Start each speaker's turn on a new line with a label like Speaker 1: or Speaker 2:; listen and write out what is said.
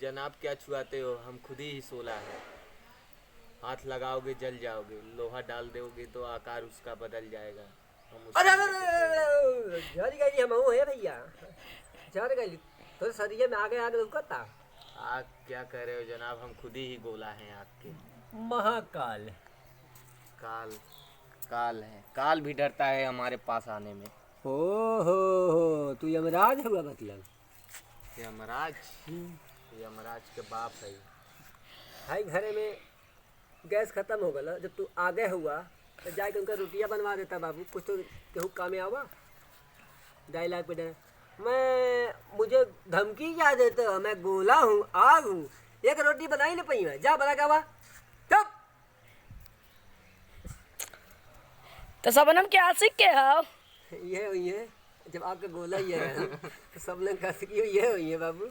Speaker 1: जनाब क्या छुआते हो, हम खुद ही सोला है। हाथ लगाओगे जल जाओगे, लोहा डाल दोगे तो आकार उसका बदल जाएगा। हम
Speaker 2: अरे
Speaker 1: उसमें
Speaker 2: अरे
Speaker 1: लेके सो रहे हैं।
Speaker 2: अरे झड़ गई हम है भैया, झड़ गई तो सरिये में आगे आगे रुकता।
Speaker 1: आग क्या कह रहे हो जनाब, हम खुद ही गोला हैं आग के।
Speaker 2: महाकाल
Speaker 1: काल, काल है, काल भी डरता है हमारे पास आने में।
Speaker 2: हो हो तू यमराज हुआ मतलब।
Speaker 1: यमराज, यमराज के बाप है।
Speaker 2: भाई घरे में गैस खत्म हो गया, जब तू आगे हुआ तो जाके उनका रोटियां बनवा देता बाबू, कुछ तो केहू काम में आवा। डायलॉग पे डर मैं, मुझे धमकी क्या देते हो, मैं गोला हूँ, आग हूँ, एक रोटी बनाई नहीं पई मैं, जा बना के आवा चुप।
Speaker 3: तो सबनम क्या सीख के हो?
Speaker 2: ये हुई है जब आग का गोला ही है तो सब लोग का ये हुई है बाबू।